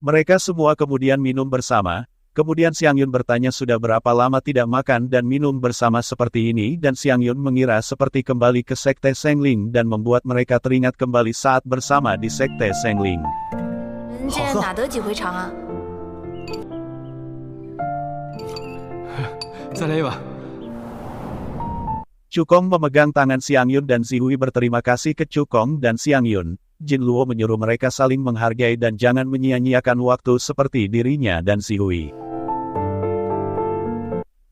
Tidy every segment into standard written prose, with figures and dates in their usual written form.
Mereka semua kemudian minum bersama. Kemudian Xiang Yun bertanya sudah berapa lama tidak makan dan minum bersama seperti ini dan Xiang Yun mengira seperti kembali ke Sekte Sengling dan membuat mereka teringat kembali saat bersama di Sekte Sengling. 人间哪得几回尝啊？再来一碗。 Cukong memegang tangan Xiang Yun dan Zihui berterima kasih ke Cukong dan Xiang Yun. Jin Luo menyuruh mereka saling menghargai dan jangan menyia-nyiakan waktu seperti dirinya dan Zihui.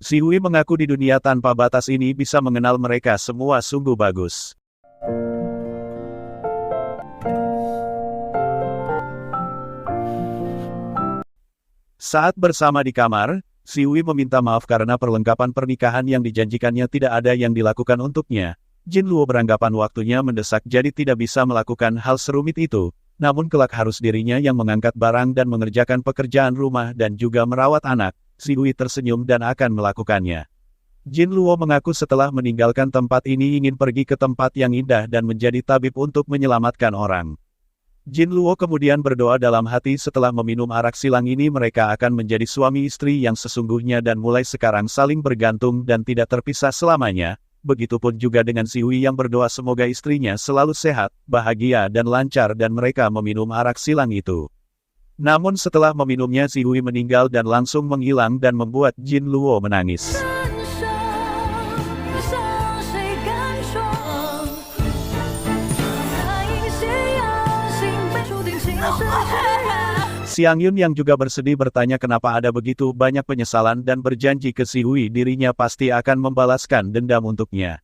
Zihui mengaku di dunia tanpa batas ini bisa mengenal mereka semua sungguh bagus. Saat bersama di kamar, Zihui meminta maaf karena perlengkapan pernikahan yang dijanjikannya tidak ada yang dilakukan untuknya. Jin Luo beranggapan waktunya mendesak jadi tidak bisa melakukan hal serumit itu, namun kelak harus dirinya yang mengangkat barang dan mengerjakan pekerjaan rumah dan juga merawat anak. Zihui tersenyum dan akan melakukannya. Jin Luo mengaku setelah meninggalkan tempat ini ingin pergi ke tempat yang indah dan menjadi tabib untuk menyelamatkan orang. Jin Luo kemudian berdoa dalam hati setelah meminum arak silang ini mereka akan menjadi suami istri yang sesungguhnya dan mulai sekarang saling bergantung dan tidak terpisah selamanya. Begitupun juga dengan Zihui yang berdoa semoga istrinya selalu sehat, bahagia dan lancar dan mereka meminum arak silang itu. Namun setelah meminumnya Zihui meninggal dan langsung menghilang dan membuat Jin Luo menangis. Xiang Yun yang juga bersedih bertanya kenapa ada begitu banyak penyesalan dan berjanji ke Zihui dirinya pasti akan membalaskan dendam untuknya.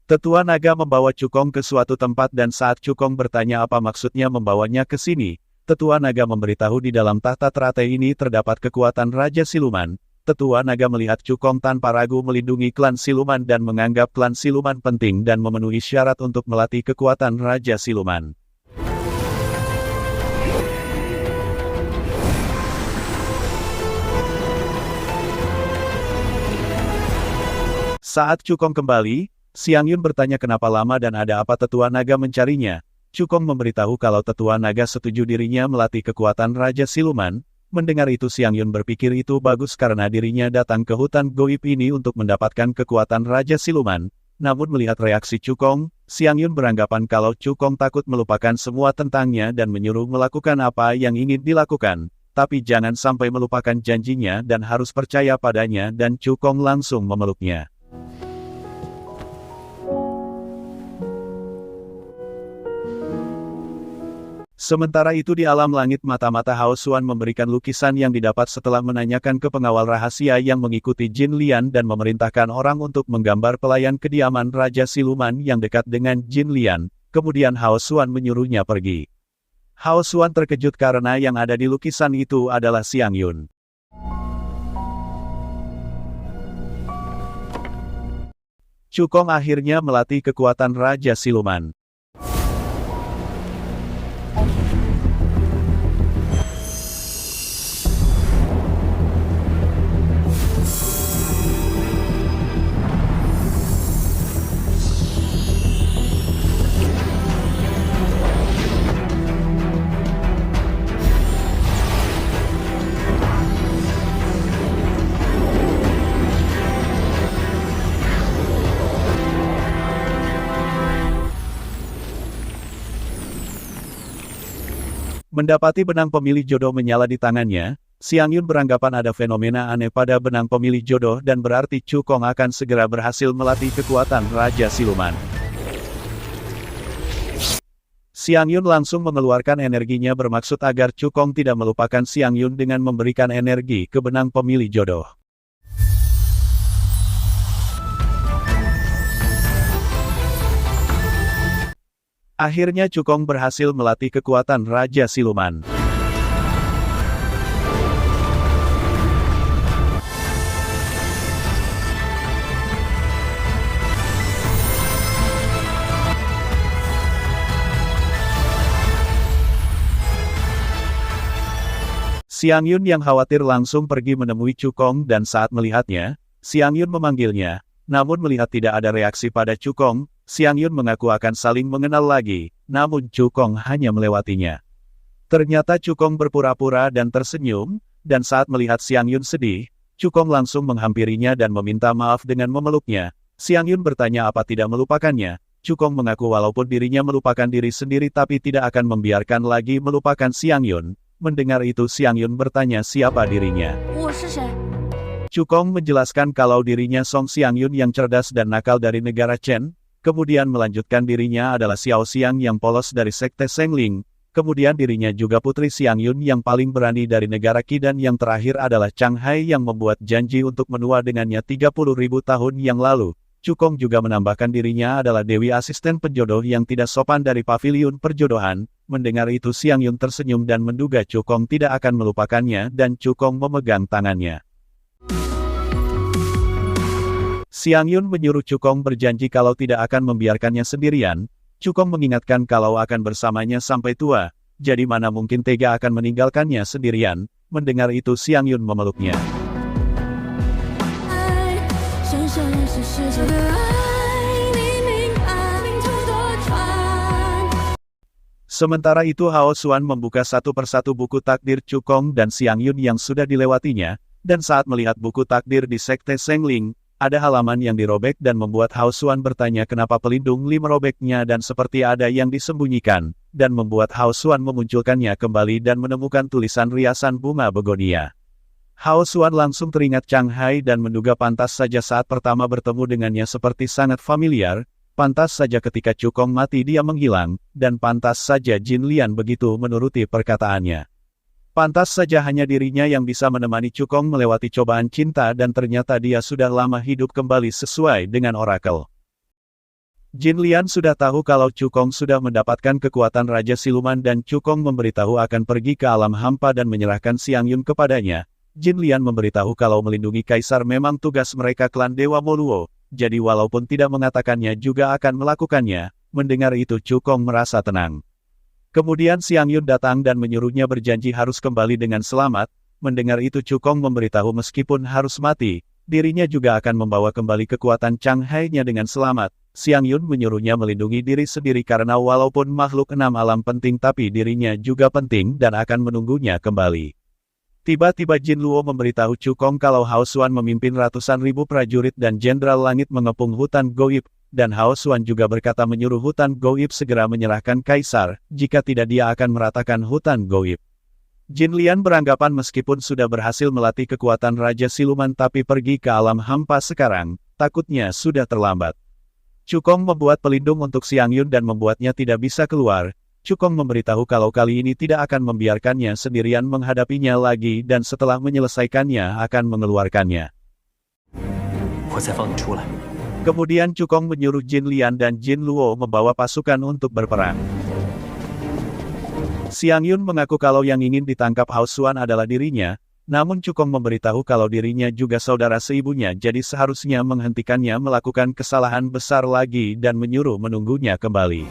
Tetua naga membawa Cukong ke suatu tempat dan saat Cukong bertanya apa maksudnya membawanya ke sini, Tetua naga memberitahu di dalam tahta teratai ini terdapat kekuatan Raja Siluman. Tetua naga melihat Cukong tanpa ragu melindungi klan Siluman dan menganggap klan Siluman penting dan memenuhi syarat untuk melatih kekuatan Raja Siluman. Saat Cukong kembali, Xiang Yun bertanya kenapa lama dan ada apa Tetua Naga mencarinya. Cukong memberitahu kalau Tetua Naga setuju dirinya melatih kekuatan Raja Siluman. Mendengar itu Xiang Yun berpikir itu bagus karena dirinya datang ke hutan goib ini untuk mendapatkan kekuatan Raja Siluman. Namun melihat reaksi Cukong, Xiang Yun beranggapan kalau Cukong takut melupakan semua tentangnya dan menyuruh melakukan apa yang ingin dilakukan. Tapi jangan sampai melupakan janjinya dan harus percaya padanya dan Cukong langsung memeluknya. Sementara itu di alam langit mata-mata Hao Xuan memberikan lukisan yang didapat setelah menanyakan ke pengawal rahasia yang mengikuti Jin Lian dan memerintahkan orang untuk menggambar pelayan kediaman Raja Siluman yang dekat dengan Jin Lian, kemudian Hao Xuan menyuruhnya pergi. Hao Xuan terkejut karena yang ada di lukisan itu adalah Xiang Yun. Cukong akhirnya melatih kekuatan Raja Siluman. Mendapati benang pemilih jodoh menyala di tangannya, Xiang Yun beranggapan ada fenomena aneh pada benang pemilih jodoh dan berarti Cukong akan segera berhasil melatih kekuatan Raja Siluman. Xiang Yun langsung mengeluarkan energinya bermaksud agar Cukong tidak melupakan Xiang Yun dengan memberikan energi ke benang pemilih jodoh. Akhirnya Cukong berhasil melatih kekuatan Raja Siluman. Xiang Yun yang khawatir langsung pergi menemui Cukong dan saat melihatnya, Xiang Yun memanggilnya, namun melihat tidak ada reaksi pada Cukong, Xiang Yun mengaku akan saling mengenal lagi, namun Cukong hanya melewatinya. Ternyata Cukong berpura-pura dan tersenyum, dan saat melihat Xiang Yun sedih, Cukong langsung menghampirinya dan meminta maaf dengan memeluknya. Xiang Yun bertanya apa tidak melupakannya. Cukong mengaku walaupun dirinya melupakan diri sendiri tapi tidak akan membiarkan lagi melupakan Xiang Yun. Mendengar itu Xiang Yun bertanya siapa dirinya. Cukong menjelaskan kalau dirinya Song Xiang Yun yang cerdas dan nakal dari negara Chen, kemudian melanjutkan dirinya adalah Xiao Xiang yang polos dari sekte Sengling, kemudian dirinya juga putri Xiang Yun yang paling berani dari negara Qi dan yang terakhir adalah Chang Hai yang membuat janji untuk menua dengannya 30.000 tahun yang lalu. Cukong juga menambahkan dirinya adalah Dewi asisten penjodoh yang tidak sopan dari paviliun perjodohan. Mendengar itu Xiang Yun tersenyum dan menduga Cukong tidak akan melupakannya dan Cukong memegang tangannya. Xiang Yun menyuruh Cukong berjanji kalau tidak akan membiarkannya sendirian. Cukong mengingatkan kalau akan bersamanya sampai tua, jadi mana mungkin tega akan meninggalkannya sendirian. Mendengar itu Xiang Yun memeluknya. Sementara itu Hao Xuan membuka satu persatu buku takdir Cukong dan Xiang Yun yang sudah dilewatinya, dan saat melihat buku takdir di sekte Sengling, ada halaman yang dirobek dan membuat Hao Xuan bertanya kenapa pelindung Li merobeknya dan seperti ada yang disembunyikan, dan membuat Hao Xuan memunculkannya kembali dan menemukan tulisan riasan bunga begonia. Hao Xuan langsung teringat Chang Hai dan menduga pantas saja saat pertama bertemu dengannya seperti sangat familiar, pantas saja ketika Cukong mati dia menghilang, dan pantas saja Jin Lian begitu menuruti perkataannya. Pantas saja hanya dirinya yang bisa menemani Cukong melewati cobaan cinta dan ternyata dia sudah lama hidup kembali sesuai dengan orakel. Jin Lian sudah tahu kalau Cukong sudah mendapatkan kekuatan Raja Siluman dan Cukong memberitahu akan pergi ke alam hampa dan menyerahkan Xiang Yun kepadanya. Jin Lian memberitahu kalau melindungi Kaisar memang tugas mereka klan Dewa Moluo, jadi walaupun tidak mengatakannya juga akan melakukannya. Mendengar itu Cukong merasa tenang. Kemudian Xiang Yun datang dan menyuruhnya berjanji harus kembali dengan selamat. Mendengar itu Cukong memberitahu meskipun harus mati, dirinya juga akan membawa kembali kekuatan Chang Hai-nya dengan selamat. Xiang Yun menyuruhnya melindungi diri sendiri karena walaupun makhluk enam alam penting tapi dirinya juga penting dan akan menunggunya kembali. Tiba-tiba Jin Luo memberitahu Cukong kalau Hao Xuan memimpin ratusan ribu prajurit dan Jenderal Langit mengepung hutan Goib. Dan Hao Xuan juga berkata menyuruh hutan Goib segera menyerahkan Kaisar, jika tidak dia akan meratakan hutan Goib. Jin Lian beranggapan meskipun sudah berhasil melatih kekuatan Raja Siluman tapi pergi ke alam hampa sekarang, takutnya sudah terlambat. Cukong membuat pelindung untuk Xiang Yun dan membuatnya tidak bisa keluar. Cukong memberitahu kalau kali ini tidak akan membiarkannya sendirian menghadapinya lagi dan setelah menyelesaikannya akan mengeluarkannya. Kemudian Cukong menyuruh Jin Lian dan Jin Luo membawa pasukan untuk berperang. Xiang Yun mengaku kalau yang ingin ditangkap Hao Xuan adalah dirinya, namun Cukong memberitahu kalau dirinya juga saudara seibunya jadi seharusnya menghentikannya melakukan kesalahan besar lagi dan menyuruh menunggunya kembali.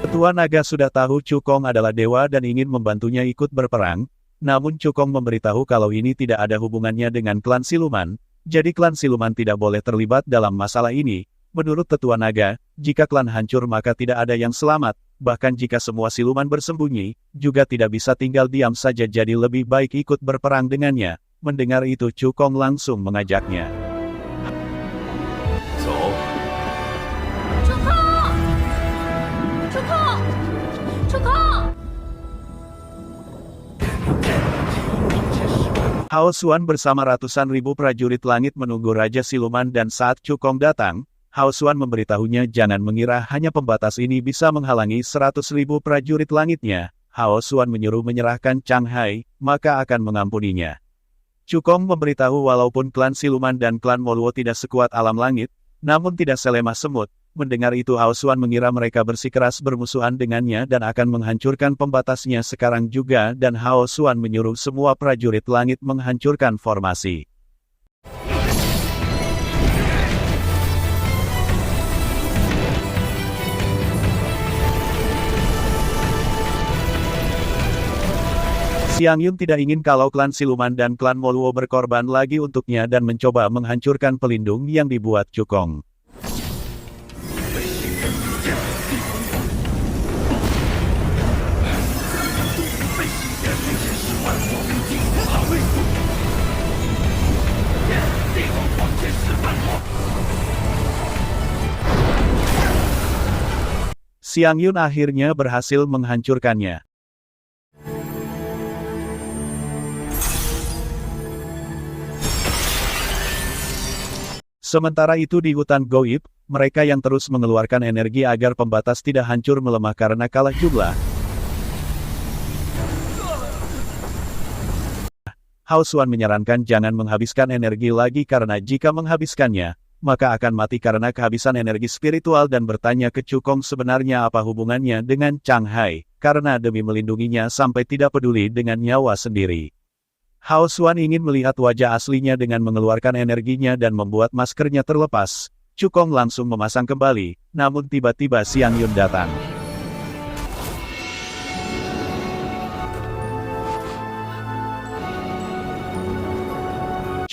Ketua Naga sudah tahu Cukong adalah dewa dan ingin membantunya ikut berperang. Namun Cukong memberitahu kalau ini tidak ada hubungannya dengan klan Siluman, jadi klan Siluman tidak boleh terlibat dalam masalah ini. Menurut Tetua Naga, jika klan hancur maka tidak ada yang selamat, bahkan jika semua Siluman bersembunyi, juga tidak bisa tinggal diam saja jadi lebih baik ikut berperang dengannya. Mendengar itu Cukong langsung mengajaknya. Hao Xuan bersama ratusan ribu prajurit langit menunggu Raja Siluman dan saat Cukong datang, Hao Xuan memberitahunya jangan mengira hanya pembatas ini bisa menghalangi 100.000 prajurit langitnya. Hao Xuan menyuruh menyerahkan Chang Hai, maka akan mengampuninya. Cukong memberitahu walaupun klan Siluman dan klan Moluo tidak sekuat alam langit, namun tidak selemah semut. Mendengar itu Hao Xuan mengira mereka bersikeras bermusuhan dengannya dan akan menghancurkan pembatasnya sekarang juga dan Hao Xuan menyuruh semua prajurit langit menghancurkan formasi. Xiang Yun tidak ingin kalau klan Siluman dan klan Moluo berkorban lagi untuknya dan mencoba menghancurkan pelindung yang dibuat Cukong. Xiang Yun akhirnya berhasil menghancurkannya. Sementara itu di hutan goib, mereka yang terus mengeluarkan energi agar pembatas tidak hancur melemah karena kalah jumlah. Hao Xuan menyarankan jangan menghabiskan energi lagi karena jika menghabiskannya, maka akan mati karena kehabisan energi spiritual dan bertanya ke Cukong sebenarnya apa hubungannya dengan Chang Hai, karena demi melindunginya sampai tidak peduli dengan nyawa sendiri. Hao Xuan ingin melihat wajah aslinya dengan mengeluarkan energinya dan membuat maskernya terlepas. Cukong langsung memasang kembali, namun tiba-tiba Xiang Yun datang.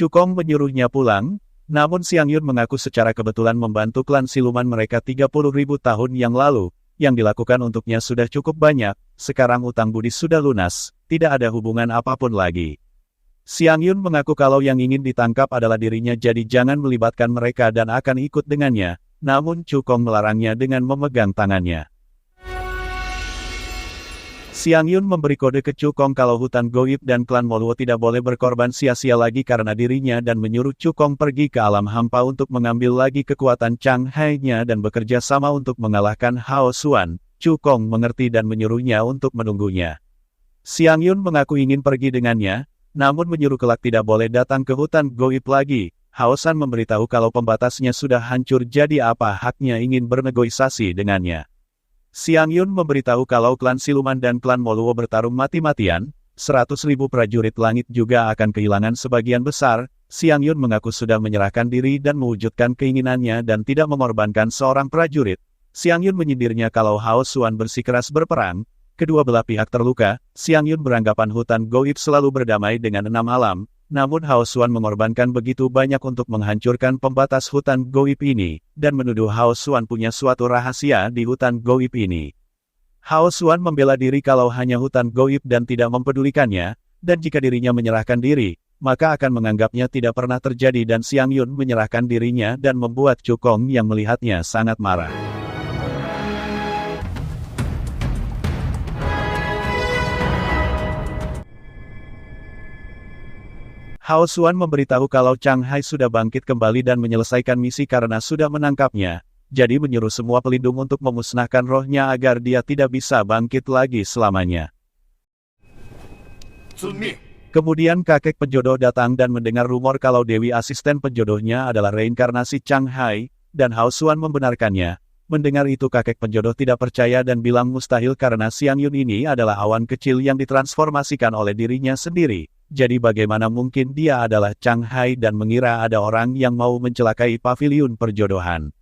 Cukong menyuruhnya pulang, namun Xiang Yun mengaku secara kebetulan membantu klan siluman mereka 30.000 tahun yang lalu, yang dilakukan untuknya sudah cukup banyak, sekarang utang budi sudah lunas, tidak ada hubungan apapun lagi. Xiang Yun mengaku kalau yang ingin ditangkap adalah dirinya jadi jangan melibatkan mereka dan akan ikut dengannya, namun Cukong melarangnya dengan memegang tangannya. Xiang Yun memberi kode ke Cukong kalau hutan goib dan klan Moluo tidak boleh berkorban sia-sia lagi karena dirinya dan menyuruh Cukong pergi ke alam hampa untuk mengambil lagi kekuatan Chang Hai-nya dan bekerja sama untuk mengalahkan Hao Xuan. Cukong mengerti dan menyuruhnya untuk menunggunya. Xiang Yun mengaku ingin pergi dengannya, namun menyuruh kelak tidak boleh datang ke hutan goib lagi. Hao San memberitahu kalau pembatasnya sudah hancur jadi apa haknya ingin bernegosiasi dengannya. Xiang Yun memberitahu kalau klan siluman dan klan Moluo bertarung mati-matian, 100.000 prajurit langit juga akan kehilangan sebagian besar. Xiang Yun mengaku sudah menyerahkan diri dan mewujudkan keinginannya dan tidak mengorbankan seorang prajurit. Xiang Yun menyindirnya kalau Hao Xuan bersikeras berperang. Kedua belah pihak terluka. Xiang Yun beranggapan hutan goib selalu berdamai dengan 6 alam, namun Hao Xuan mengorbankan begitu banyak untuk menghancurkan pembatas hutan goib ini, dan menuduh Hao Xuan punya suatu rahasia di hutan goib ini. Hao Xuan membela diri kalau hanya hutan goib dan tidak mempedulikannya, dan jika dirinya menyerahkan diri, maka akan menganggapnya tidak pernah terjadi dan Xiang Yun menyerahkan dirinya dan membuat Cukong yang melihatnya sangat marah. Hao Xuan memberitahu kalau Chang Hai sudah bangkit kembali dan menyelesaikan misi karena sudah menangkapnya, jadi menyuruh semua pelindung untuk memusnahkan rohnya agar dia tidak bisa bangkit lagi selamanya. Kemudian kakek penjodoh datang dan mendengar rumor kalau Dewi asisten penjodohnya adalah reinkarnasi Chang Hai, dan Hao Xuan membenarkannya. Mendengar itu kakek penjodoh tidak percaya dan bilang mustahil karena Xiang Yun ini adalah awan kecil yang ditransformasikan oleh dirinya sendiri. Jadi bagaimana mungkin dia adalah Chang Hai dan mengira ada orang yang mau mencelakai paviliun perjodohan.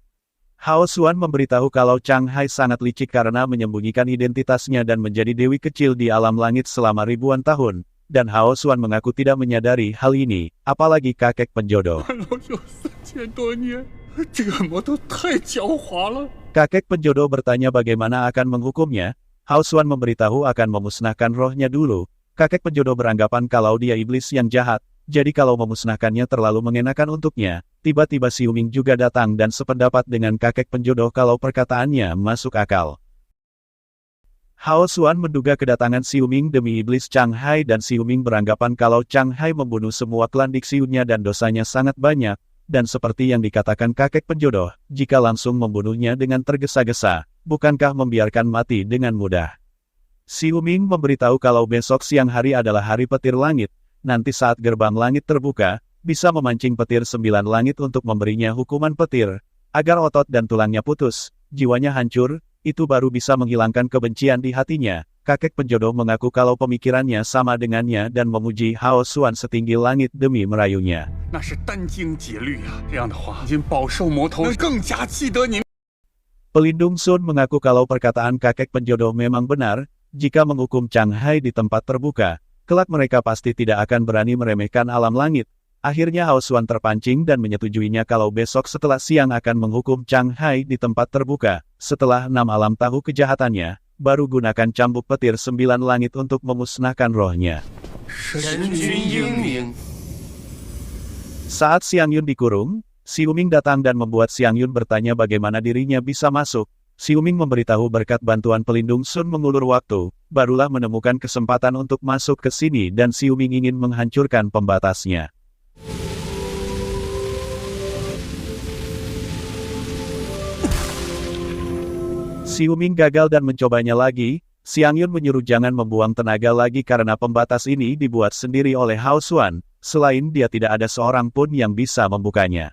Hao Xuan memberitahu kalau Chang Hai sangat licik karena menyembunyikan identitasnya dan menjadi dewi kecil di alam langit selama ribuan tahun, dan Hao Xuan mengaku tidak menyadari hal ini, apalagi kakek penjodoh. Kakek penjodoh bertanya bagaimana akan menghukumnya. Hao Xuan memberitahu akan memusnahkan rohnya dulu. Kakek penjodoh beranggapan kalau dia iblis yang jahat, jadi kalau memusnahkannya terlalu mengenakan untuknya. Tiba-tiba Xiu Ming juga datang dan sependapat dengan kakek penjodoh kalau perkataannya masuk akal. Hao Xuan menduga kedatangan Xiu Ming demi iblis Chang Hai dan Xiu Ming beranggapan kalau Chang Hai membunuh semua klan Dixiunya dan dosanya sangat banyak, dan seperti yang dikatakan kakek penjodoh, jika langsung membunuhnya dengan tergesa-gesa, bukankah membiarkan mati dengan mudah? Xiu Ming memberitahu kalau besok siang hari adalah hari petir langit, nanti saat gerbang langit terbuka, bisa memancing petir 9 langit untuk memberinya hukuman petir, agar otot dan tulangnya putus, jiwanya hancur, itu baru bisa menghilangkan kebencian di hatinya. Kakek penjodoh mengaku kalau pemikirannya sama dengannya dan memuji Hao Xuan setinggi langit demi merayunya. Pelindung Sun mengaku kalau perkataan kakek penjodoh memang benar. Jika menghukum Chang Hai di tempat terbuka, kelak mereka pasti tidak akan berani meremehkan alam langit. Akhirnya Hao Xuan terpancing dan menyetujuinya kalau besok setelah siang akan menghukum Chang Hai di tempat terbuka. Setelah 6 alam tahu kejahatannya, baru gunakan cambuk petir 9 langit untuk memusnahkan rohnya. Saat Xiang Yun dikurung, Xiu Ming datang dan membuat Xiang Yun bertanya bagaimana dirinya bisa masuk. Xiuming memberitahu berkat bantuan pelindung Sun mengulur waktu, barulah menemukan kesempatan untuk masuk ke sini dan Xiuming ingin menghancurkan pembatasnya. Xiuming gagal dan mencobanya lagi. Xiang Yun menyuruh jangan membuang tenaga lagi karena pembatas ini dibuat sendiri oleh Hao Xuan, selain dia tidak ada seorang pun yang bisa membukanya.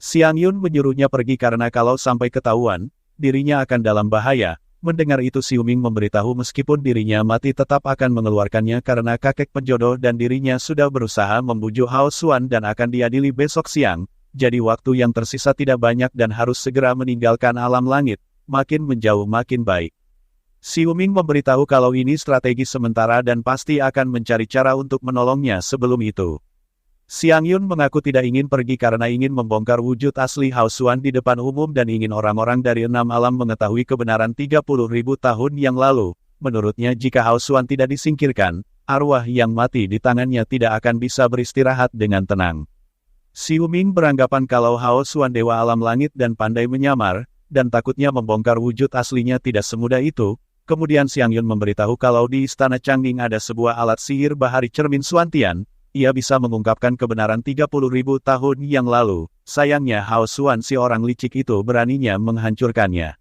Xiang Yun menyuruhnya pergi karena kalau sampai ketahuan, dirinya akan dalam bahaya. Mendengar itu Xiuming memberitahu meskipun dirinya mati tetap akan mengeluarkannya karena kakek penjodoh dan dirinya sudah berusaha membujuk Hao Xuan dan akan diadili besok siang, jadi waktu yang tersisa tidak banyak dan harus segera meninggalkan alam langit, makin menjauh makin baik. Xiuming memberitahu kalau ini strategi sementara dan pasti akan mencari cara untuk menolongnya sebelum itu. Xiang Yun mengaku tidak ingin pergi karena ingin membongkar wujud asli Hao Xuan di depan umum dan ingin orang-orang dari 6 alam mengetahui kebenaran 30.000 tahun yang lalu. Menurutnya jika Hao Xuan tidak disingkirkan, arwah yang mati di tangannya tidak akan bisa beristirahat dengan tenang. Xiuming beranggapan kalau Hao Xuan dewa alam langit dan pandai menyamar, dan takutnya membongkar wujud aslinya tidak semudah itu. Kemudian Xiang Yun memberitahu kalau di Istana Changning ada sebuah alat sihir bahari cermin Suantian, ia bisa mengungkapkan kebenaran 30.000 tahun yang lalu. Sayangnya Hao Xuan si orang licik itu beraninya menghancurkannya.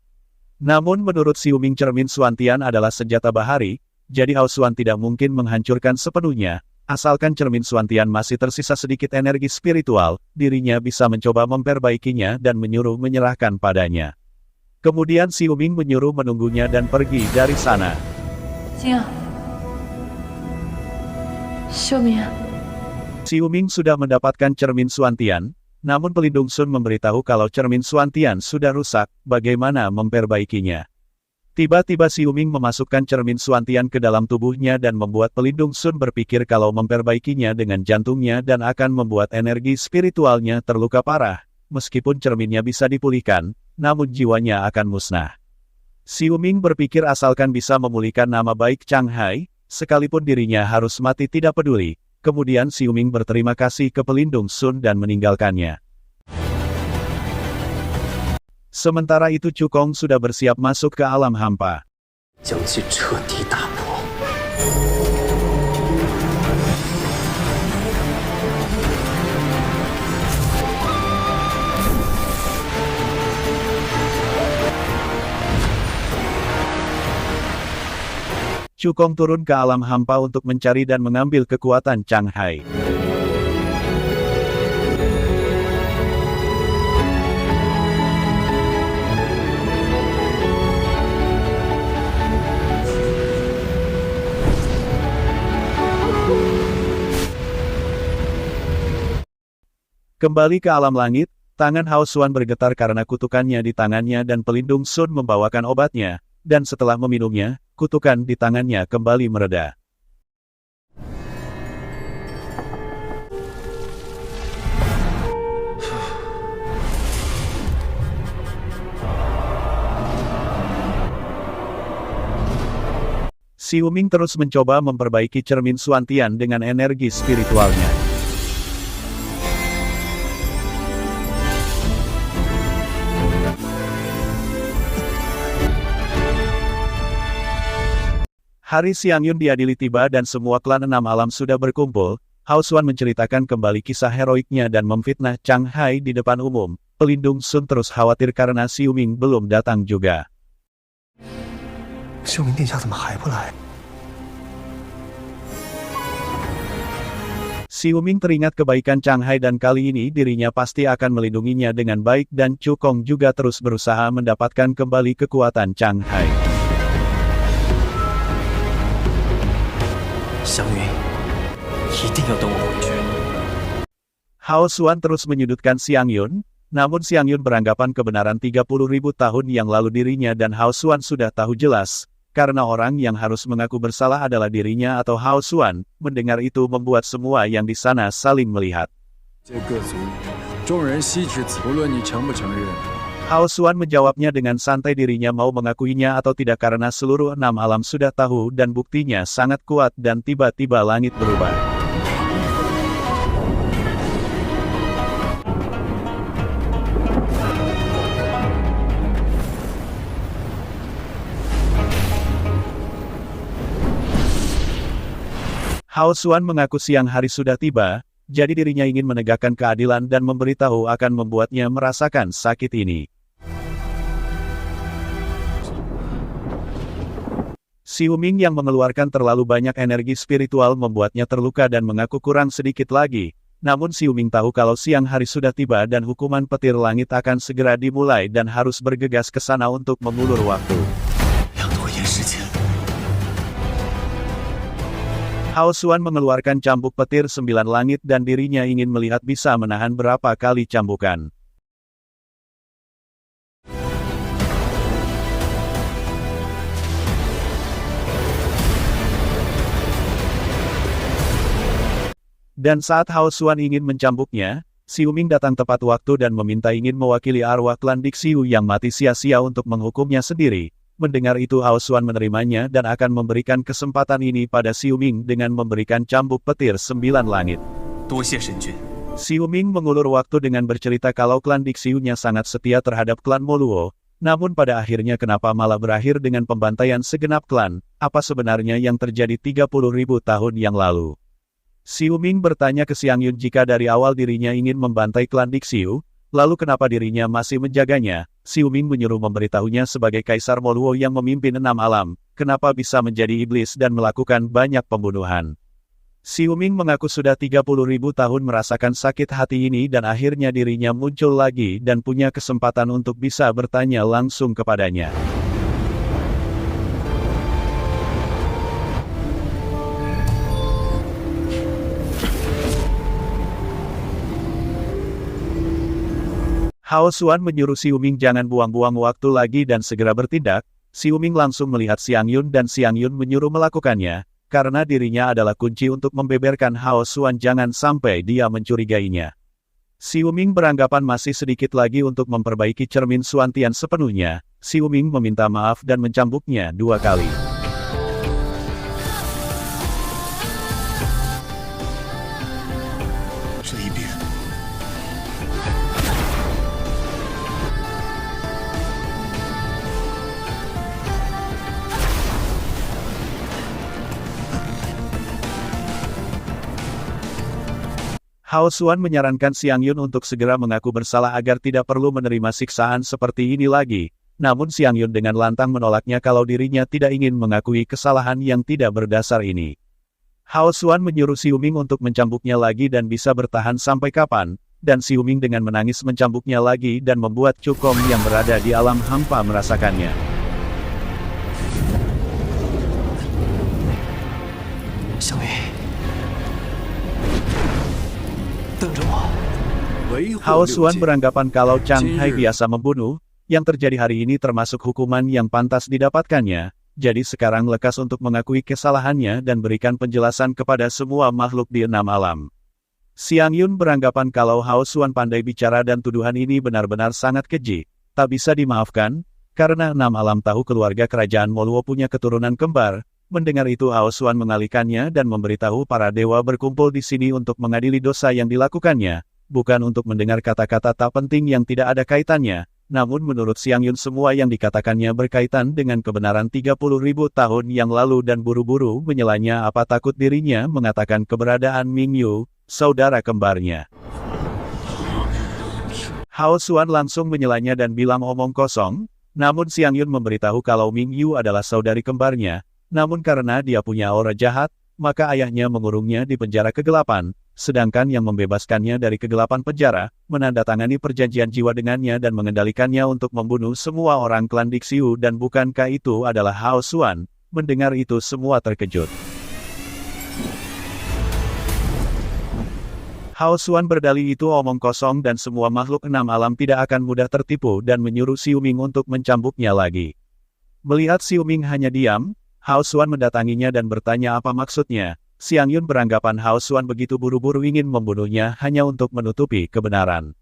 Namun menurut Xiuming cermin Suantian adalah senjata bahari, jadi Hao Xuan tidak mungkin menghancurkan sepenuhnya. Asalkan cermin Suantian masih tersisa sedikit energi spiritual, dirinya bisa mencoba memperbaikinya dan menyuruh menyerahkan padanya. Kemudian Xiuming menyuruh menunggunya dan pergi dari sana. Xiuming sudah mendapatkan cermin Suantian, namun pelindung Sun memberitahu kalau cermin Suantian sudah rusak, bagaimana memperbaikinya. Tiba-tiba Xiuming memasukkan cermin Suantian ke dalam tubuhnya dan membuat pelindung Sun berpikir kalau memperbaikinya dengan jantungnya dan akan membuat energi spiritualnya terluka parah. Meskipun cerminnya bisa dipulihkan, namun jiwanya akan musnah. Xiuming berpikir asalkan bisa memulihkan nama baik Chang Hai, sekalipun dirinya harus mati tidak peduli. Kemudian Xiuming berterima kasih ke pelindung Sun dan meninggalkannya. Sementara itu Cukong sudah bersiap masuk ke alam hampa. Cukong turun ke alam hampa untuk mencari dan mengambil kekuatan Chang Hai. Kembali ke alam langit, tangan Hao Xuan bergetar karena kutukannya di tangannya dan pelindung Sun membawakan obatnya, dan setelah meminumnya, kutukan di tangannya kembali mereda. Xiuming terus mencoba memperbaiki cermin Suantian dengan energi spiritualnya. Hari Xiang Yun diadili tiba dan semua klan 6 alam sudah berkumpul. Hao Xuan menceritakan kembali kisah heroiknya dan memfitnah Chang Hai di depan umum. Pelindung Sun terus khawatir karena Xiuming belum datang juga. Xiuming teringat kebaikan Chang Hai dan kali ini dirinya pasti akan melindunginya dengan baik dan Cukong juga terus berusaha mendapatkan kembali kekuatan Chang Hai. Hao Xuan terus menyudutkan Xiang Yun, namun Xiang Yun beranggapan kebenaran 30.000 tahun yang lalu dirinya dan Hao Xuan sudah tahu jelas, karena orang yang harus mengaku bersalah adalah dirinya atau Hao Xuan. Mendengar itu membuat semua yang di sana saling melihat. Hao Xuan menjawabnya dengan santai dirinya mau mengakuinya atau tidak karena seluruh 6 alam sudah tahu dan buktinya sangat kuat dan tiba-tiba langit berubah. Hao Xuan mengaku siang hari sudah tiba, jadi dirinya ingin menegakkan keadilan dan memberitahu akan membuatnya merasakan sakit ini. Xiu Ming yang mengeluarkan terlalu banyak energi spiritual membuatnya terluka dan mengaku kurang sedikit lagi. Namun Xiu Ming tahu kalau siang hari sudah tiba dan hukuman petir langit akan segera dimulai dan harus bergegas ke sana untuk mengulur waktu. Hao Xuan mengeluarkan cambuk petir 9 langit dan dirinya ingin melihat bisa menahan berapa kali cambukan. Dan saat Hao Xuan ingin mencambuknya, Xiu Ming datang tepat waktu dan meminta ingin mewakili arwah klan Dixiu yang mati sia-sia untuk menghukumnya sendiri. Mendengar itu Hao Xuan menerimanya dan akan memberikan kesempatan ini pada Xiu Ming dengan memberikan cambuk petir 9 langit. Xiu Ming mengulur waktu dengan bercerita kalau klan Dixiu-nya sangat setia terhadap klan Moluo, namun pada akhirnya kenapa malah berakhir dengan pembantaian segenap klan, apa sebenarnya yang terjadi 30.000 tahun yang lalu. Xiu Ming bertanya ke Xiang Yun jika dari awal dirinya ingin membantai klan Dixiu, lalu kenapa dirinya masih menjaganya. Xiu Ming menyuruh memberitahunya sebagai Kaisar Moluo yang memimpin 6 alam, kenapa bisa menjadi iblis dan melakukan banyak pembunuhan. Xiu Ming mengaku sudah 30.000 tahun merasakan sakit hati ini dan akhirnya dirinya muncul lagi dan punya kesempatan untuk bisa bertanya langsung kepadanya. Hao Xuan menyuruh Xiu Ming jangan buang-buang waktu lagi dan segera bertindak. Xiu Ming langsung melihat Xiang Yun dan Xiang Yun menyuruh melakukannya, karena dirinya adalah kunci untuk membeberkan Hao Xuan jangan sampai dia mencurigainya. Xiu Ming beranggapan masih sedikit lagi untuk memperbaiki cermin Xuantian sepenuhnya. Xiu Ming meminta maaf dan mencambuknya 2 kali. Hao Xuan menyarankan Xiang Yun untuk segera mengaku bersalah agar tidak perlu menerima siksaan seperti ini lagi. Namun Xiang Yun dengan lantang menolaknya kalau dirinya tidak ingin mengakui kesalahan yang tidak berdasar ini. Hao Xuan menyuruh Xiu Ming untuk mencambuknya lagi dan bisa bertahan sampai kapan, dan Xiu Ming dengan menangis mencambuknya lagi dan membuat Cukong yang berada di alam hampa merasakannya. Hao Xuan beranggapan kalau Chang Hai biasa membunuh, yang terjadi hari ini termasuk hukuman yang pantas didapatkannya, jadi sekarang lekas untuk mengakui kesalahannya dan berikan penjelasan kepada semua makhluk di 6 alam. Xiang Yun beranggapan kalau Hao Xuan pandai bicara dan tuduhan ini benar-benar sangat keji, tak bisa dimaafkan, karena 6 alam tahu keluarga kerajaan Moluo punya keturunan kembar. Mendengar itu Hao Xuan mengalihkannya dan memberitahu para dewa berkumpul di sini untuk mengadili dosa yang dilakukannya, bukan untuk mendengar kata-kata tak penting yang tidak ada kaitannya. Namun menurut Xiang Yun semua yang dikatakannya berkaitan dengan kebenaran 30.000 tahun yang lalu dan buru-buru menyelanya apa takut dirinya mengatakan keberadaan Ming Yu, saudara kembarnya. Hao Xuan langsung menyelanya dan bilang omong kosong, namun Xiang Yun memberitahu kalau Ming Yu adalah saudari kembarnya, namun karena dia punya aura jahat, maka ayahnya mengurungnya di penjara kegelapan, sedangkan yang membebaskannya dari kegelapan penjara, menandatangani perjanjian jiwa dengannya dan mengendalikannya untuk membunuh semua orang klan Dixiu dan bukankah itu adalah Hao Xuan? Mendengar itu semua terkejut. Hao Xuan berdalih itu omong kosong dan semua makhluk 6 alam tidak akan mudah tertipu dan menyuruh Xiu Ming untuk mencambuknya lagi. Melihat Xiu Ming hanya diam, Hao Xuan mendatanginya dan bertanya apa maksudnya. Xiang Yun beranggapan Hao Xuan begitu buru-buru ingin membunuhnya hanya untuk menutupi kebenaran.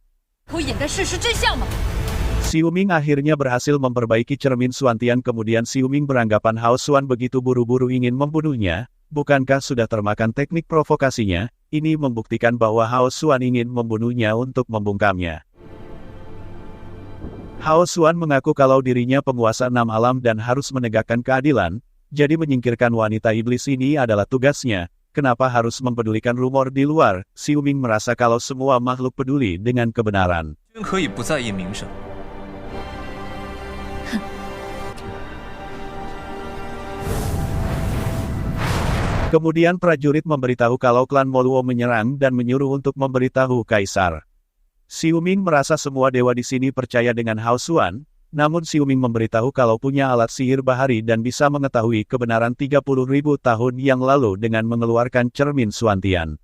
Xiu Ming akhirnya berhasil memperbaiki cermin Xuantian kemudian Xiu Ming beranggapan Hao Xuan begitu buru-buru ingin membunuhnya, bukankah sudah termakan teknik provokasinya, ini membuktikan bahwa Hao Xuan ingin membunuhnya untuk membungkamnya. Hao Xuan mengaku kalau dirinya penguasa 6 alam dan harus menegakkan keadilan, jadi menyingkirkan wanita iblis ini adalah tugasnya, kenapa harus mempedulikan rumor di luar? Xiu Ming merasa kalau semua makhluk peduli dengan kebenaran. 君可以不在意名声。 Kemudian prajurit memberitahu kalau klan Moluo menyerang dan menyuruh untuk memberitahu Kaisar. Xiu Ming merasa semua dewa di sini percaya dengan Hao Xuan, namun Xiu Ming memberitahu kalau punya alat sihir bahari dan bisa mengetahui kebenaran 30.000 tahun yang lalu dengan mengeluarkan cermin Xuantian.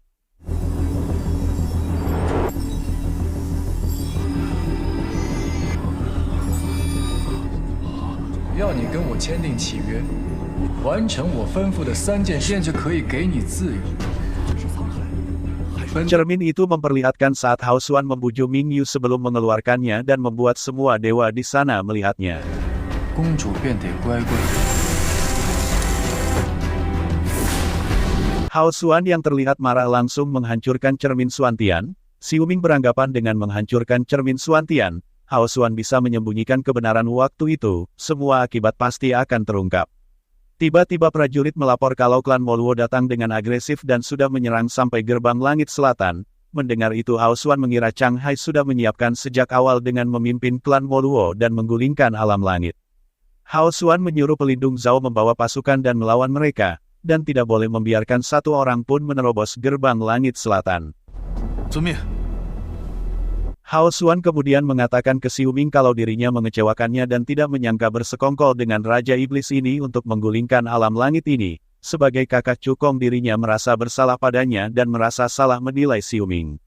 要你跟我签订契约，完成我吩咐的3件事，便就可以给你自由。Cermin itu memperlihatkan saat Hao Xuan membujuk Ming Yu sebelum mengeluarkannya dan membuat semua dewa di sana melihatnya. 公主便得乖乖。 Hao Xuan yang terlihat marah langsung menghancurkan cermin Xuantian. Xiu Ming beranggapan dengan menghancurkan cermin Xuantian, Hao Xuan bisa menyembunyikan kebenaran waktu itu, semua akibat pasti akan terungkap. Tiba-tiba prajurit melapor kalau klan Moluo datang dengan agresif dan sudah menyerang sampai gerbang langit selatan. Mendengar itu Hao Xuan mengira Chang Hai sudah menyiapkan sejak awal dengan memimpin klan Moluo dan menggulingkan alam langit. Hao Xuan menyuruh pelindung Zhao membawa pasukan dan melawan mereka, dan tidak boleh membiarkan satu orang pun menerobos gerbang langit selatan. 遵命。 Hao Xuan kemudian mengatakan ke Xiu Ming kalau dirinya mengecewakannya dan tidak menyangka bersekongkol dengan Raja Iblis ini untuk menggulingkan alam langit ini. Sebagai kakak cukong dirinya merasa bersalah padanya dan merasa salah menilai Xiu Ming.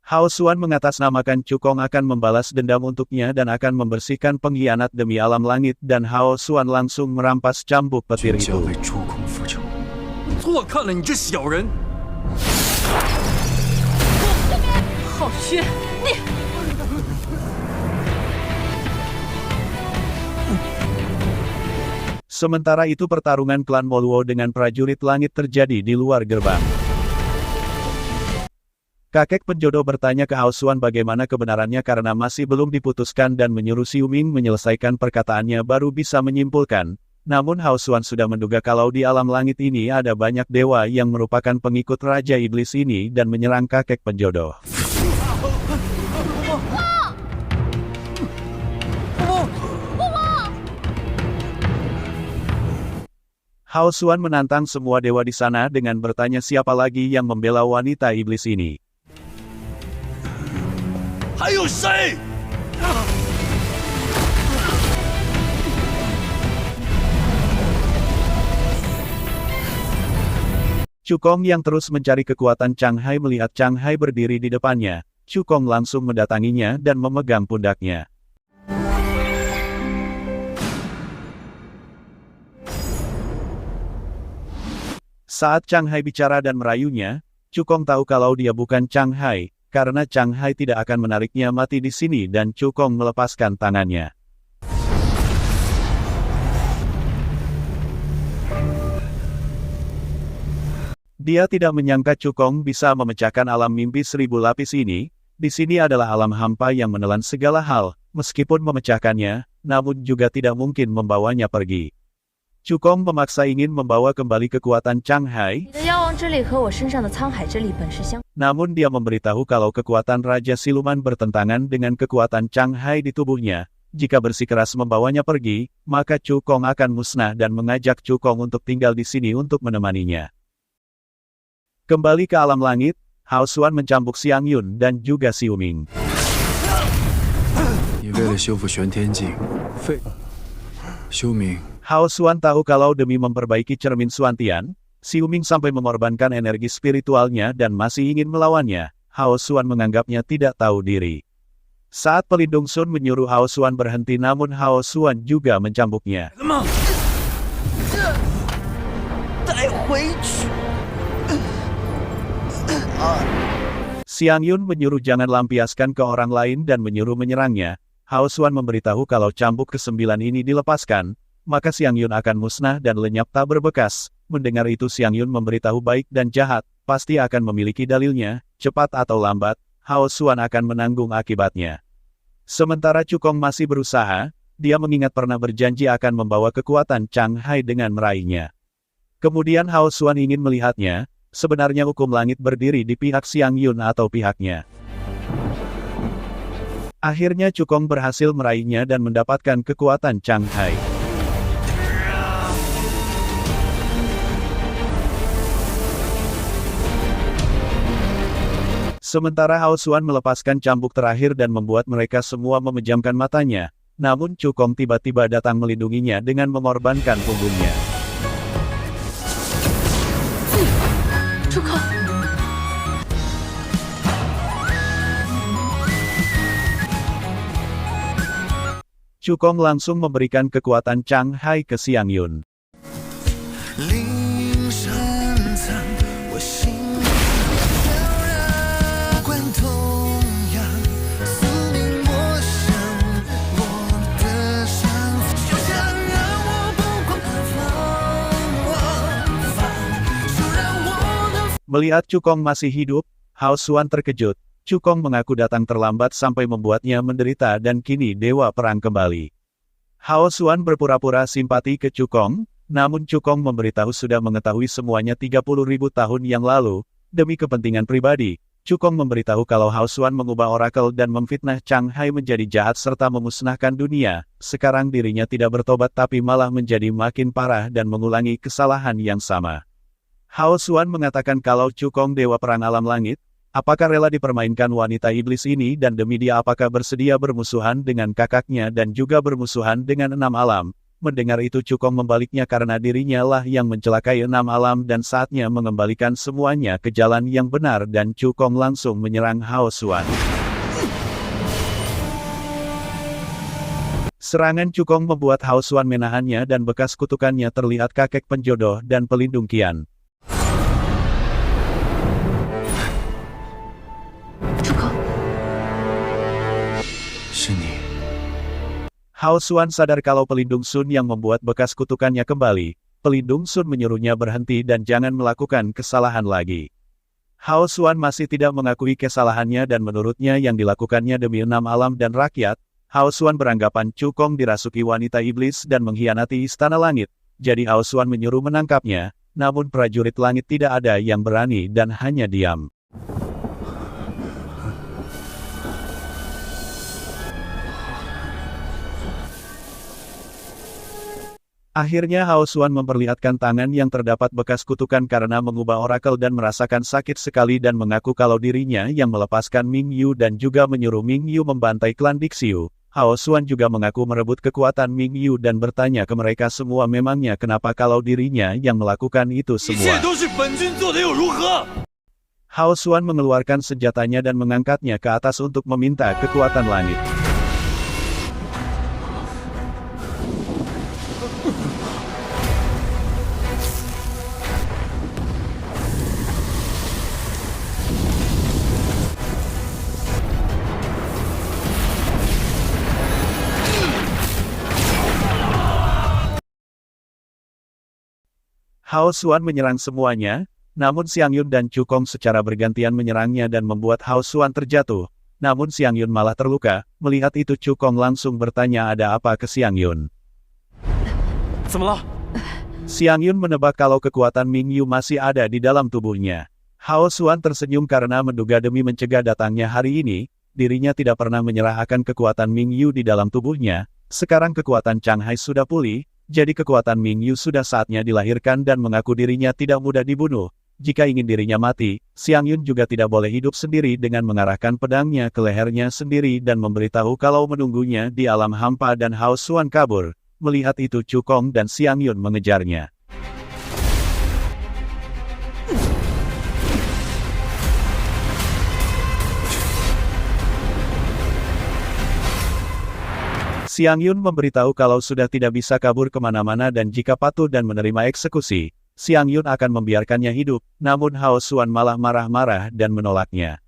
Hao Xuan mengatasnamakan cukong akan membalas dendam untuknya dan akan membersihkan pengkhianat demi alam langit dan Hao Xuan langsung merampas cambuk petir 就要 itu. 为主公复仇。错看了你这小人！ 好虚，你 Sementara itu pertarungan klan Moluo dengan prajurit langit terjadi di luar gerbang. Kakek penjodoh bertanya ke Hao Xuan bagaimana kebenarannya karena masih belum diputuskan dan menyuruh Xiu Ming menyelesaikan perkataannya baru bisa menyimpulkan. Namun Hao Xuan sudah menduga kalau di alam langit ini ada banyak dewa yang merupakan pengikut Raja Iblis ini dan menyerang kakek penjodoh. Hao Xuan menantang semua dewa di sana dengan bertanya siapa lagi yang membela wanita iblis ini. 还有谁？ Cukong yang terus mencari kekuatan Chang Hai melihat Chang Hai berdiri di depannya. Cukong langsung mendatanginya dan memegang pundaknya. Saat Chang Hai bicara dan merayunya, Cukong tahu kalau dia bukan Chang Hai, karena Chang Hai tidak akan menariknya mati di sini dan Cukong melepaskan tangannya. Dia tidak menyangka Cukong bisa memecahkan alam mimpi 1000 lapis ini. Di sini adalah alam hampa yang menelan segala hal, meskipun memecahkannya, namun juga tidak mungkin membawanya pergi. Cukong memaksa ingin membawa kembali kekuatan Chang Hai, 你的妖王之力和我身上的沧海之力本是相。 namun dia memberitahu kalau kekuatan Raja Siluman bertentangan dengan kekuatan Chang Hai di tubuhnya. Jika bersikeras membawanya pergi, maka Cukong akan musnah dan mengajak Cukong untuk tinggal di sini untuk menemaninya. Kembali ke alam langit, Hao Xuan mencambuk Xiang Yun dan juga Xiu Ming. 你为了修复玄天镜，修明。 Hao Xuan tahu kalau demi memperbaiki cermin Xuantian, Xiu Ming sampai mengorbankan energi spiritualnya dan masih ingin melawannya. Hao Xuan menganggapnya tidak tahu diri. Saat pelindung Sun menyuruh Hao Xuan berhenti namun Hao Xuan juga mencambuknya. 带回去。 Xiang Yun menyuruh jangan lampiaskan ke orang lain dan menyuruh menyerangnya. Hao Xuan memberitahu kalau cambuk ke-9 ini dilepaskan, maka Xiang Yun akan musnah dan lenyap tak berbekas. Mendengar itu Xiang Yun memberitahu baik dan jahat, pasti akan memiliki dalilnya, cepat atau lambat, Hao Xuan akan menanggung akibatnya. Sementara Cukong masih berusaha, dia mengingat pernah berjanji akan membawa kekuatan Chang Hai dengan meraihnya. Kemudian Hao Xuan ingin melihatnya, sebenarnya hukum langit berdiri di pihak Xiang Yun atau pihaknya. Akhirnya Cukong berhasil meraihnya dan mendapatkan kekuatan Chang Hai. Sementara Hao Xuan melepaskan cambuk terakhir dan membuat mereka semua memejamkan matanya, namun Cukong tiba-tiba datang melindunginya dengan mengorbankan punggungnya. Cukong! Cukong langsung memberikan kekuatan Chang Hai ke Xiang Yun. Melihat Cukong masih hidup, Hao Xuan terkejut. Cukong mengaku datang terlambat sampai membuatnya menderita dan kini dewa perang kembali. Hao Xuan berpura-pura simpati ke Cukong, namun Cukong memberitahu sudah mengetahui semuanya 30.000 tahun yang lalu. Demi kepentingan pribadi, Cukong memberitahu kalau Hao Xuan mengubah orakel dan memfitnah Chang Hai menjadi jahat serta memusnahkan dunia. Sekarang dirinya tidak bertobat tapi malah menjadi makin parah dan mengulangi kesalahan yang sama. Hao Xuan mengatakan kalau Cukong dewa perang alam langit, apakah rela dipermainkan wanita iblis ini dan demi dia apakah bersedia bermusuhan dengan kakaknya dan juga bermusuhan dengan 6 alam. Mendengar itu Cukong membaliknya karena dirinya lah yang mencelakai 6 alam dan saatnya mengembalikan semuanya ke jalan yang benar dan Cukong langsung menyerang Hao Xuan. Serangan Cukong membuat Hao Xuan menahannya dan bekas kutukannya terlihat kakek penjodoh dan pelindung Qian. Hao Xuan sadar kalau pelindung Sun yang membuat bekas kutukannya kembali. Pelindung Sun menyuruhnya berhenti dan jangan melakukan kesalahan lagi. Hao Xuan masih tidak mengakui kesalahannya dan menurutnya yang dilakukannya demi 6 alam dan rakyat. Hao Xuan beranggapan Cukong dirasuki wanita iblis dan mengkhianati istana langit. Jadi Hao Xuan menyuruh menangkapnya, namun prajurit langit tidak ada yang berani dan hanya diam. Akhirnya Hao Xuan memperlihatkan tangan yang terdapat bekas kutukan karena mengubah orakel dan merasakan sakit sekali dan mengaku kalau dirinya yang melepaskan Ming Yu dan juga menyuruh Ming Yu membantai klan Dixiu. Hao Xuan juga mengaku merebut kekuatan Ming Yu dan bertanya ke mereka semua memangnya kenapa kalau dirinya yang melakukan itu semua. Hao Xuan mengeluarkan senjatanya dan mengangkatnya ke atas untuk meminta kekuatan langit. Hao Xuan menyerang semuanya, namun Xiang Yun dan Cukong secara bergantian menyerangnya dan membuat Hao Xuan terjatuh. Namun Xiang Yun malah terluka. Melihat itu Cukong langsung bertanya ada apa ke Xiang Yun. Xiang Yun menebak kalau kekuatan Ming Yu masih ada di dalam tubuhnya. Hao Xuan tersenyum karena menduga demi mencegah datangnya hari ini, dirinya tidak pernah menyerahkan kekuatan Ming Yu di dalam tubuhnya. Sekarang kekuatan Chang Hai sudah pulih. Jadi kekuatan Ming Yu sudah saatnya dilahirkan dan mengaku dirinya tidak mudah dibunuh. Jika ingin dirinya mati, Xiang Yun juga tidak boleh hidup sendiri dengan mengarahkan pedangnya ke lehernya sendiri dan memberitahu kalau menunggunya di alam hampa dan Hao Xuan kabur. Melihat itu Cukong dan Xiang Yun mengejarnya. Xiang Yun memberitahu kalau sudah tidak bisa kabur kemana-mana dan jika patuh dan menerima eksekusi, Xiang Yun akan membiarkannya hidup, namun Hao Xuan malah marah-marah dan menolaknya.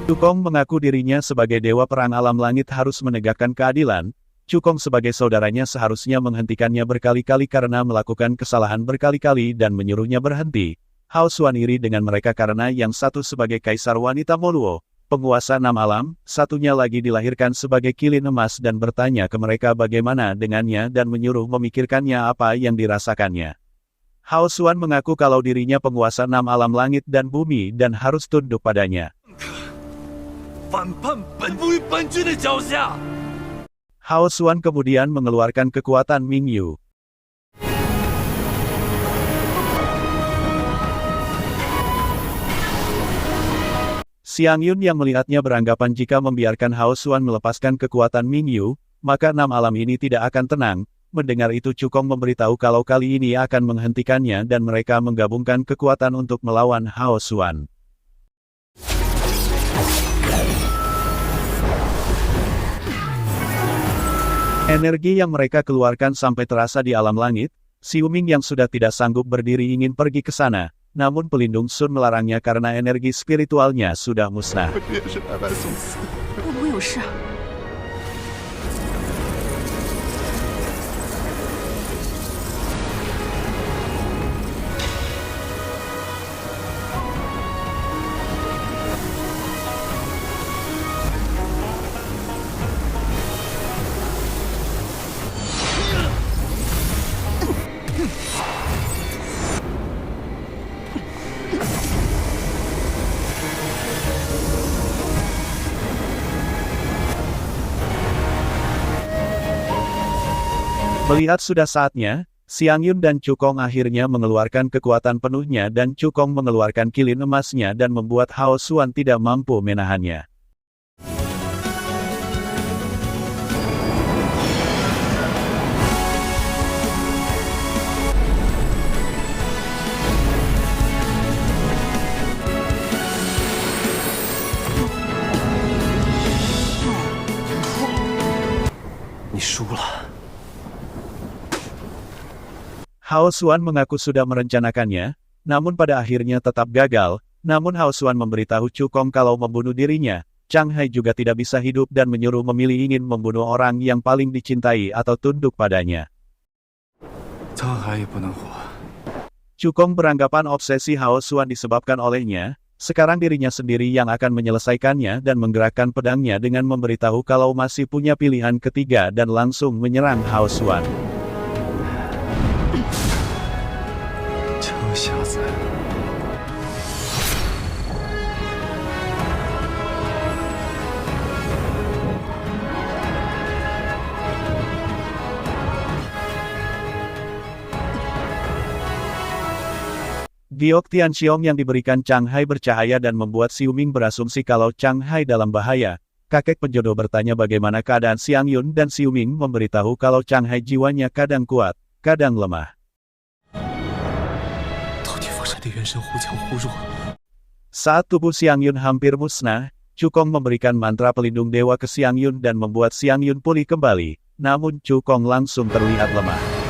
Cukong mengaku dirinya sebagai dewa perang alam langit harus menegakkan keadilan. Cukong sebagai saudaranya seharusnya menghentikannya berkali-kali karena melakukan kesalahan berkali-kali dan menyuruhnya berhenti. Hao Xuan iri dengan mereka karena yang satu sebagai kaisar wanita Moluo, penguasa 6 alam, satunya lagi dilahirkan sebagai kilin emas dan bertanya ke mereka bagaimana dengannya dan menyuruh memikirkannya apa yang dirasakannya. Hao Xuan mengaku kalau dirinya penguasa 6 alam langit dan bumi dan harus tunduk padanya. Hao Xuan kemudian mengeluarkan kekuatan Mingyu. Xiang Yun yang melihatnya beranggapan jika membiarkan Hao Xuan melepaskan kekuatan Mingyu, maka 6 alam ini tidak akan tenang. Mendengar itu Cukong memberitahu kalau kali ini akan menghentikannya dan mereka menggabungkan kekuatan untuk melawan Hao Xuan. Energi yang mereka keluarkan sampai terasa di alam langit, Xiu Ming yang sudah tidak sanggup berdiri ingin pergi ke sana. Namun pelindung Sun melarangnya karena energi spiritualnya sudah musnah. Melihat sudah saatnya, Xiang Yun dan Cukong akhirnya mengeluarkan kekuatan penuhnya dan Cukong mengeluarkan kilin emasnya dan membuat Hao Xuan tidak mampu menahannya. Hao Xuan mengaku sudah merencanakannya, namun pada akhirnya tetap gagal. Namun Hao Xuan memberitahu Cukong kalau membunuh dirinya, Chang Hai juga tidak bisa hidup dan menyuruh memilih ingin membunuh orang yang paling dicintai atau tunduk padanya. Cukong beranggapan obsesi Hao Xuan disebabkan olehnya, sekarang dirinya sendiri yang akan menyelesaikannya dan menggerakkan pedangnya dengan memberitahu kalau masih punya pilihan ketiga dan langsung menyerang Hao Xuan. Giok Tianxiong yang diberikan Chang Hai bercahaya dan membuat Xiu Ming berasumsi kalau Chang Hai dalam bahaya. Kakek penjodoh bertanya bagaimana keadaan Xiang Yun dan Xiu Ming memberitahu kalau Chang Hai jiwanya kadang kuat, kadang lemah. Saat tubuh Xiang Yun hampir musnah, Cukong memberikan mantra pelindung dewa ke Xiang Yun dan membuat Xiang Yun pulih kembali, namun Cukong langsung terlihat lemah.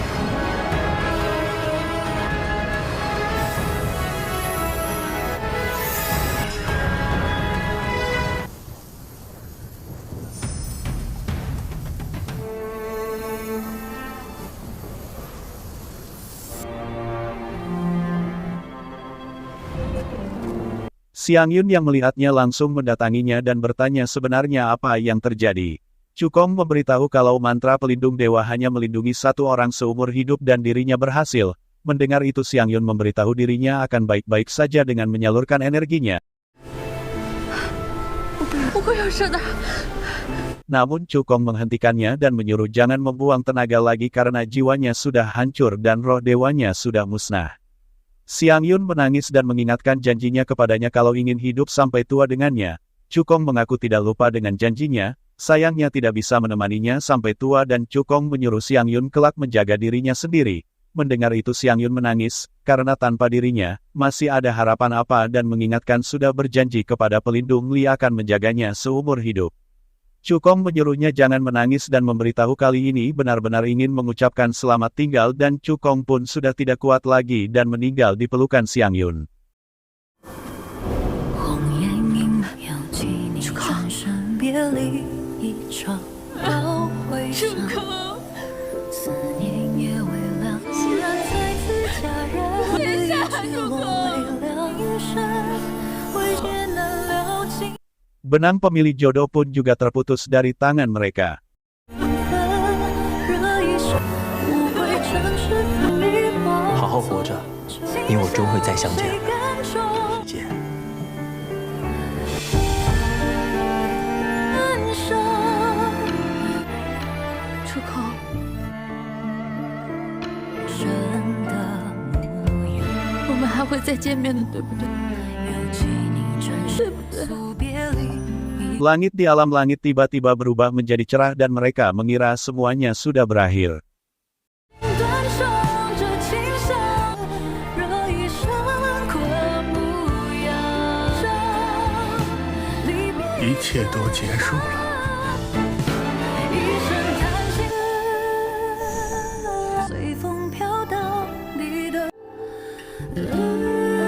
Xiang Yun yang melihatnya langsung mendatanginya dan bertanya sebenarnya apa yang terjadi. Cukong memberitahu kalau mantra pelindung dewa hanya melindungi satu orang seumur hidup dan dirinya berhasil. Mendengar itu Xiang Yun memberitahu dirinya akan baik-baik saja dengan menyalurkan energinya. Namun Cukong menghentikannya dan menyuruh jangan membuang tenaga lagi karena jiwanya sudah hancur dan roh dewanya sudah musnah. Xiang Yun menangis dan mengingatkan janjinya kepadanya kalau ingin hidup sampai tua dengannya. Cukong mengaku tidak lupa dengan janjinya, sayangnya tidak bisa menemaninya sampai tua dan Cukong menyuruh Xiang Yun kelak menjaga dirinya sendiri. Mendengar itu Xiang Yun menangis, karena tanpa dirinya, masih ada harapan apa dan mengingatkan sudah berjanji kepada pelindung Li akan menjaganya seumur hidup. Cukong menyuruhnya jangan menangis dan memberitahu kali ini benar-benar ingin mengucapkan selamat tinggal dan Cukong pun sudah tidak kuat lagi dan meninggal di pelukan Xiang Yun. Benang pemilik jodoh pun juga terputus dari tangan mereka. 好好活着，你我终会再相见的。姐， 出口，我们还会再见面的，对不对？对不对？ Langit di alam langit tiba-tiba berubah menjadi cerah dan mereka mengira semuanya sudah berakhir. 一切都结束了。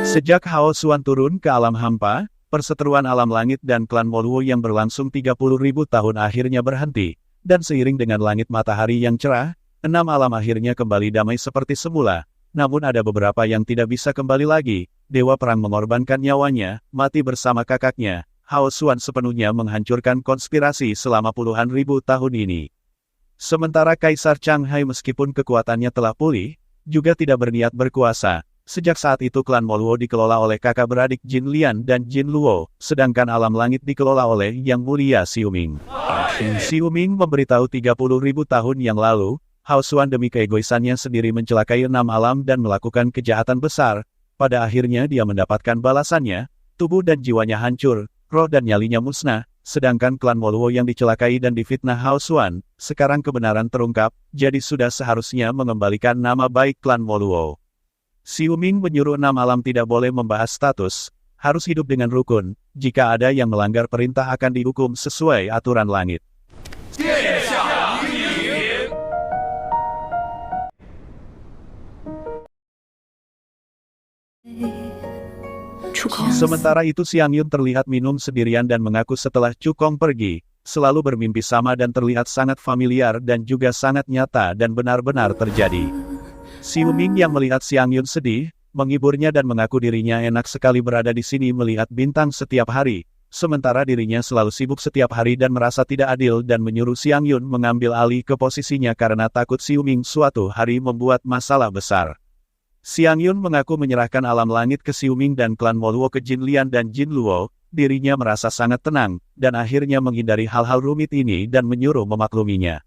Sejak Hao Xuan turun ke alam hampa, perseteruan alam langit dan klan Moluo yang berlangsung 30.000 tahun akhirnya berhenti, dan seiring dengan langit matahari yang cerah, 6 alam akhirnya kembali damai seperti semula. Namun ada beberapa yang tidak bisa kembali lagi. Dewa Perang mengorbankan nyawanya, mati bersama kakaknya. Hao Xuan sepenuhnya menghancurkan konspirasi selama puluhan ribu tahun ini. Sementara Kaisar Changhai meskipun kekuatannya telah pulih, juga tidak berniat berkuasa. Sejak saat itu klan Moluo dikelola oleh kakak beradik Jin Lian dan Jin Luo, sedangkan alam langit dikelola oleh Yang Mulia Xiu Ming. Xiu Ming memberitahu 30.000 tahun yang lalu, Hao Xuan demi keegoisannya sendiri mencelakai 6 alam dan melakukan kejahatan besar. Pada akhirnya dia mendapatkan balasannya, tubuh dan jiwanya hancur, roh dan nyalinya musnah, sedangkan klan Moluo yang dicelakai dan difitnah Hao Xuan, sekarang kebenaran terungkap, jadi sudah seharusnya mengembalikan nama baik klan Moluo. Xiu Ming menyuruh 6 alam tidak boleh membahas status, harus hidup dengan rukun, jika ada yang melanggar perintah akan dihukum sesuai aturan langit. Sementara itu Xiang Yun terlihat minum sendirian dan mengaku setelah Cukong pergi, selalu bermimpi sama dan terlihat sangat familiar dan juga sangat nyata dan benar-benar terjadi. Xiu Ming yang melihat Xiang Yun sedih, menghiburnya dan mengaku dirinya enak sekali berada di sini melihat bintang setiap hari, sementara dirinya selalu sibuk setiap hari dan merasa tidak adil dan menyuruh Xiang Yun mengambil alih ke posisinya karena takut Xiu Ming suatu hari membuat masalah besar. Xiang Yun mengaku menyerahkan alam langit ke Xiu Ming dan klan Moluo ke Jin Lian dan Jin Luo, dirinya merasa sangat tenang, dan akhirnya menghindari hal-hal rumit ini dan menyuruh memakluminya.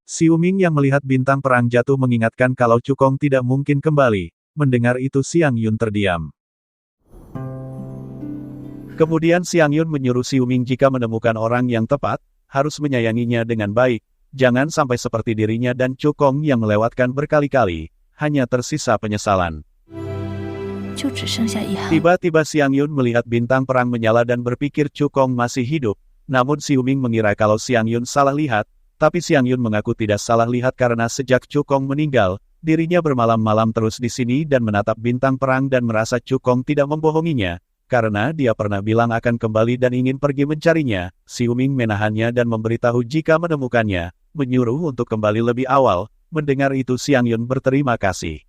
Xiu Ming yang melihat bintang perang jatuh mengingatkan kalau Cukong tidak mungkin kembali. Mendengar itu Xiang Yun terdiam. Kemudian Xiang Yun menyuruh Xiu Ming jika menemukan orang yang tepat, harus menyayanginya dengan baik, jangan sampai seperti dirinya dan Cukong yang melewatkan berkali-kali, hanya tersisa penyesalan. Tiba-tiba Xiang Yun melihat bintang perang menyala dan berpikir Cukong masih hidup, namun Xiu Ming mengira kalau Xiang Yun salah lihat, tapi Xiang Yun mengaku tidak salah lihat karena sejak Cukong meninggal, dirinya bermalam-malam terus di sini dan menatap bintang perang dan merasa Cukong tidak membohonginya, karena dia pernah bilang akan kembali dan ingin pergi mencarinya. Xiu Ming menahannya dan memberitahu jika menemukannya, menyuruh untuk kembali lebih awal. Mendengar itu Xiang Yun berterima kasih.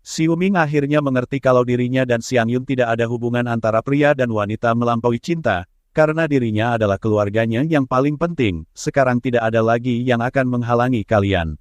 Xiu Ming akhirnya mengerti kalau dirinya dan Xiang Yun tidak ada hubungan antara pria dan wanita melampaui cinta, karena dirinya adalah keluarganya yang paling penting, sekarang tidak ada lagi yang akan menghalangi kalian.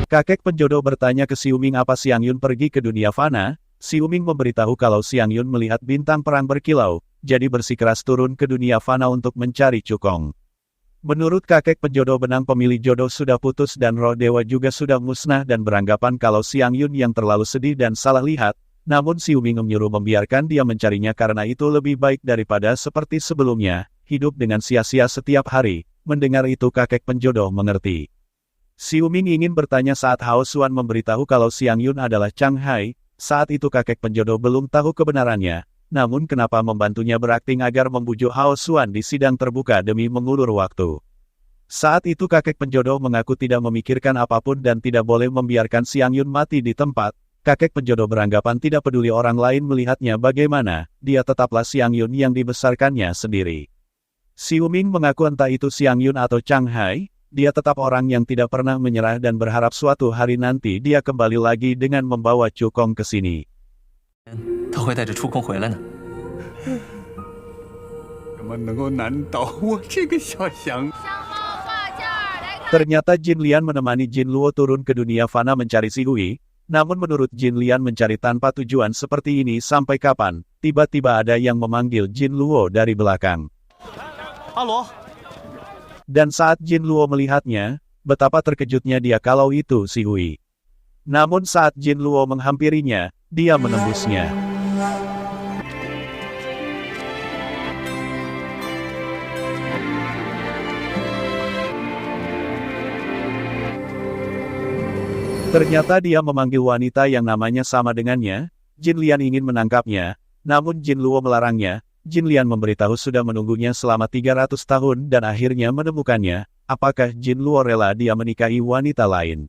Kakek penjodoh bertanya ke Xiu Ming apa Xiang Yun pergi ke dunia fana. Xiu Ming memberitahu kalau Xiang Yun melihat bintang perang berkilau, jadi bersikeras turun ke dunia fana untuk mencari Cukong. Menurut kakek penjodoh benang pemilik jodoh sudah putus dan roh dewa juga sudah musnah dan beranggapan kalau Xiang Yun yang terlalu sedih dan salah lihat, namun Xiu Ming menyuruh membiarkan dia mencarinya karena itu lebih baik daripada seperti sebelumnya, hidup dengan sia-sia setiap hari. Mendengar itu kakek penjodoh mengerti. Xiu Ming ingin bertanya saat Hao Xuan memberitahu kalau Xiang Yun adalah Changhai, saat itu kakek penjodoh belum tahu kebenarannya, namun kenapa membantunya berakting agar membujuk Hao Xuan di sidang terbuka demi mengulur waktu. Saat itu kakek penjodoh mengaku tidak memikirkan apapun dan tidak boleh membiarkan Xiang Yun mati di tempat. Kakek penjodoh beranggapan tidak peduli orang lain melihatnya bagaimana, dia tetaplah Xiang Yun yang dibesarkannya sendiri. Si Wuming mengaku entah itu Xiang Yun atau Chang Hai, dia tetap orang yang tidak pernah menyerah dan berharap suatu hari nanti dia kembali lagi dengan membawa Cukong ke sini. 他会带着触控回来呢。怎么能够难倒我这个小翔？ Ternyata Jin Lian menemani Jin Luo turun ke dunia fana mencari si Hui, namun menurut Jin Lian mencari tanpa tujuan seperti ini sampai kapan, tiba-tiba ada yang memanggil Jin Luo dari belakang. Halo. Dan saat Jin Luo melihatnya, betapa terkejutnya dia kalau itu si Hui. Namun saat Jin Luo menghampirinya, dia menembusnya. Ternyata dia memanggil wanita yang namanya sama dengannya. Jin Lian ingin menangkapnya, namun Jin Luo melarangnya. Jin Lian memberitahu sudah menunggunya selama 300 tahun dan akhirnya menemukannya. Apakah Jin Luo rela dia menikahi wanita lain?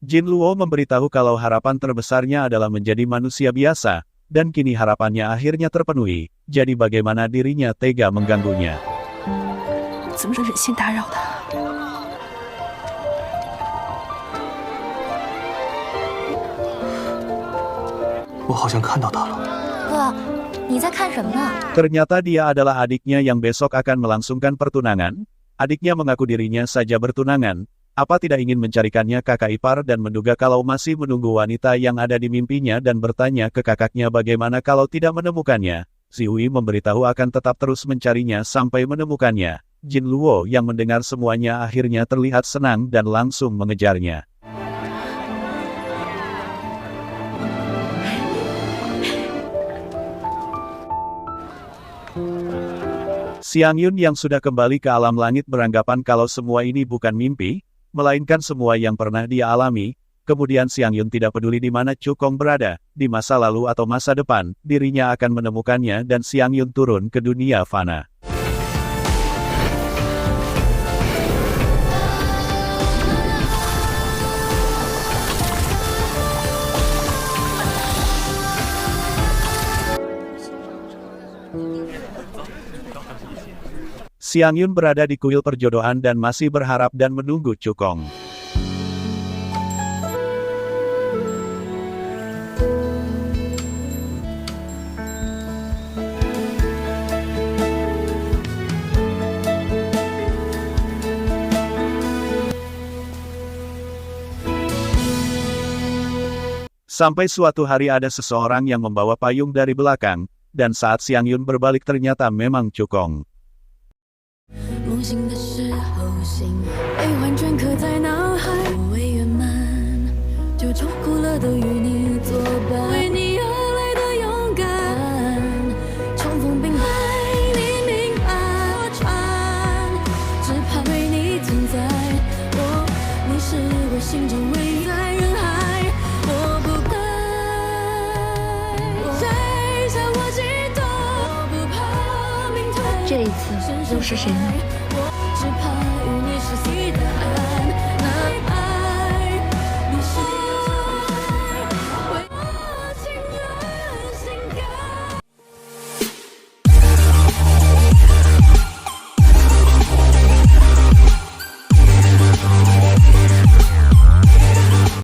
Jin Luo memberitahu kalau harapan terbesarnya adalah menjadi manusia biasa, dan kini harapannya akhirnya terpenuhi. Jadi bagaimana dirinya tega mengganggunya? 怎么忍心打扰他？ 我好像看到他了。哥，你在看什么呢？ Ternyata dia adalah adiknya yang besok akan melangsungkan pertunangan. Adiknya mengaku dirinya saja bertunangan. Apa tidak ingin mencarikannya kakak ipar dan menduga kalau masih menunggu wanita yang ada di mimpinya dan bertanya ke kakaknya bagaimana kalau tidak menemukannya. Si Hui memberitahu akan tetap terus mencarinya sampai menemukannya. Jin Luo yang mendengar semuanya akhirnya terlihat senang dan langsung mengejarnya. Xiang Yun yang sudah kembali ke alam langit beranggapan kalau semua ini bukan mimpi, melainkan semua yang pernah dia alami. Kemudian Xiang Yun tidak peduli di mana Cukong berada, di masa lalu atau masa depan, dirinya akan menemukannya dan Xiang Yun turun ke dunia fana. Xiang Yun berada di kuil perjodohan dan masih berharap dan menunggu Cukong. Sampai suatu hari ada seseorang yang membawa payung dari belakang, dan saat Xiang Yun berbalik ternyata memang Cukong. 梦醒的时候，心被完全刻在脑海，不为圆满，就冲哭了都与你作伴，为你而来的勇敢，重逢并爱你明白，我穿，只怕为你存在，你是我心中唯一在人海，我不该，摘下我激动，我不怕明退，这一次又是谁呢？ 只怕与你熟悉的爱。